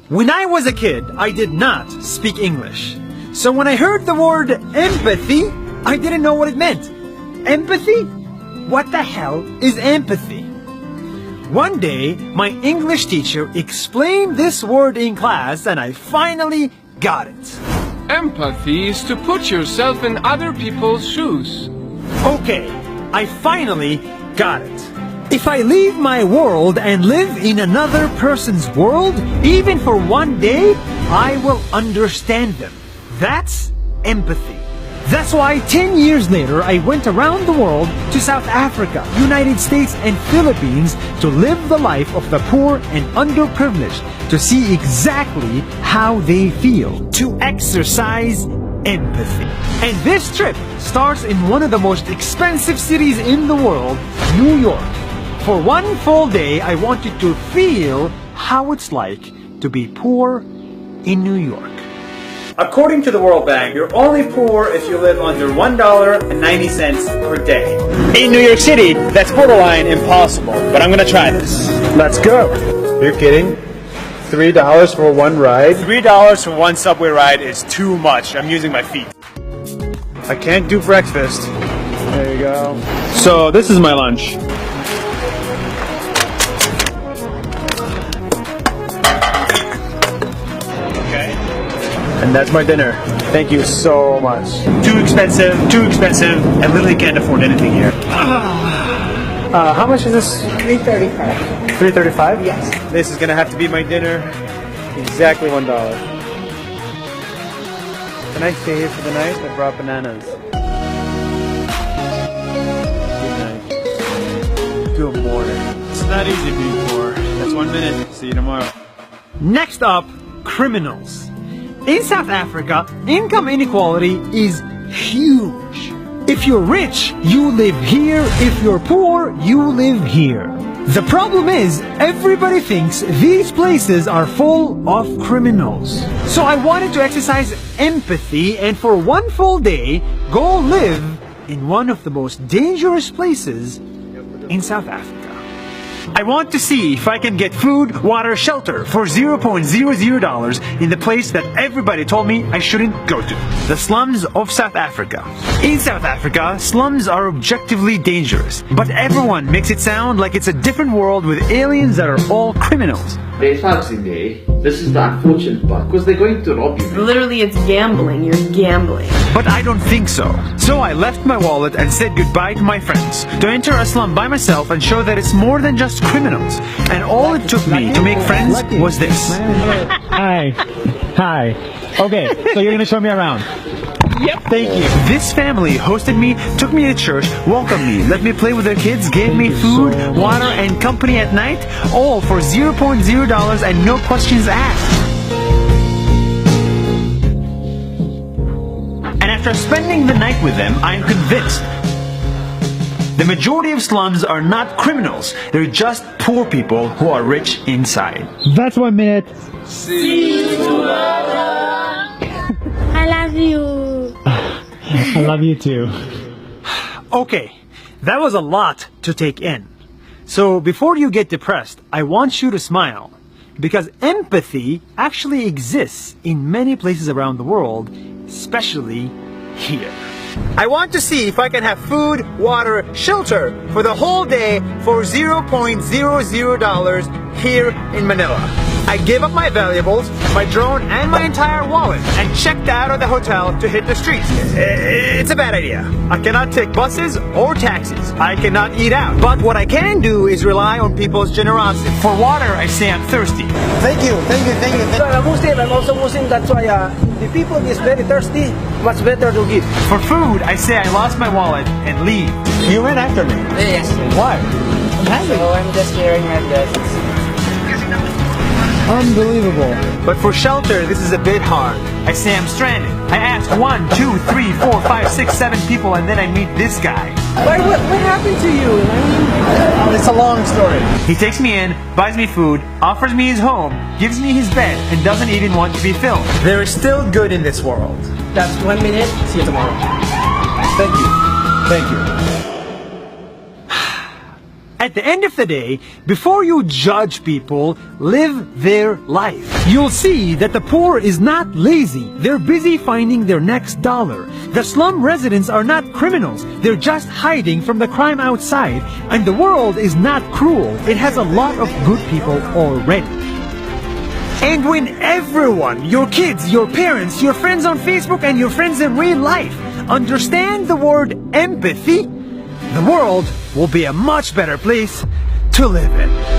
When I was a kid, I did not speak English. So when I heard the word empathy, I didn't know what it meant. Empathy? What the hell is empathy? One day, my English teacher explained this word in class and I finally got it. Empathy is to put yourself in other people's shoes. Okay, I finally got it. If I leave my world and live in another person's world, even for one day, I will understand them. That's empathy. That's why 10 years later, I went around the world to South Africa, United States, and Philippines to live the life of the poor and underprivileged, to see exactly how they feel, to exercise empathy. And this trip starts in one of the most expensive cities in the world, New York. For one full day, I wanted to feel how it's like to be poor in New York. According to the World Bank, you're only poor if you live under $1.90 per day. In New York City, that's borderline impossible, but I'm gonna try this. Let's go. You're kidding? $3 for one ride? $3 for one subway ride is too much. I'm using my feet. I can't do breakfast. There you go. So this is my lunch. And that's my dinner. Thank you so much. Too expensive, I literally can't afford anything here. How much is this? $3.35. $3.35? Yes. This is gonna have to be my dinner. Exactly $1. Can I stay here for the night? I brought bananas. Good night. Good morning. It's not easy being poor. That's 1 minute. See you tomorrow. Next up, criminals. In South Africa, income inequality is huge. If you're rich, you live here. If you're poor, you live here. The problem is, everybody thinks these places are full of criminals. So I wanted to exercise empathy and for one full day, go live in one of the most dangerous places in South Africa. I want to see if I can get food, water, shelter for $0.00 in the place that everybody told me I shouldn't go to. The slums of South Africa. In South Africa, slums are objectively dangerous, but everyone makes it sound like it's a different world with aliens that are all criminals. There's thugs in there. This is the unfortunate part, because they're going to rob you. Literally, it's gambling. You're gambling. But I don't think so. So I left my wallet and said goodbye to my friends to enter a slum by myself and show that it's more than just criminals. And all it took me to make friends was this. Hi. Hi. Okay, so you're gonna show me around. Yep. Thank you. This family hosted me, took me to church, welcomed me, let me play with their kids, gave me food, water, and company at night, all for $0.00 and no questions asked. And after spending the night with them, I'm convinced the majority of slums are not criminals. They're just poor people who are rich inside. That's 1 minute. See you tomorrow. I love you. I love you too. Okay, that was a lot to take in. So before you get depressed, I want you to smile. Because empathy actually exists in many places around the world, especially here. I want to see if I can have food, water, shelter for the whole day for $0.00 here in Manila. I gave up my valuables, my drone, and my entire wallet and checked out of the hotel to hit the streets. It's a bad idea. I cannot take buses or taxis. I cannot eat out. But what I can do is rely on people's generosity. For water, I say I'm thirsty. Thank you. So I'm a Muslim, I'm also Muslim, that's why the people is very thirsty, much better to give. For food, I say I lost my wallet and leave. You ran after me. Yes. Why? So I'm just sharing my blessings. Unbelievable. But for shelter, this is a bit hard. I say I'm stranded. I ask 1, 2, 3, 4, 5, 6, 7 people and then I meet this guy. What happened to you? It's a long story. He takes me in, buys me food, offers me his home, gives me his bed, and doesn't even want to be filmed. There is still good in this world. That's 1 minute. See you tomorrow. Thank you. Thank you. At the end of the day, before you judge people, live their life. You'll see that the poor is not lazy. They're busy finding their next dollar. The slum residents are not criminals. They're just hiding from the crime outside. And the world is not cruel. It has a lot of good people already. And when everyone, your kids, your parents, your friends on Facebook, and your friends in real life understand the word empathy, the world will be a much better place to live in.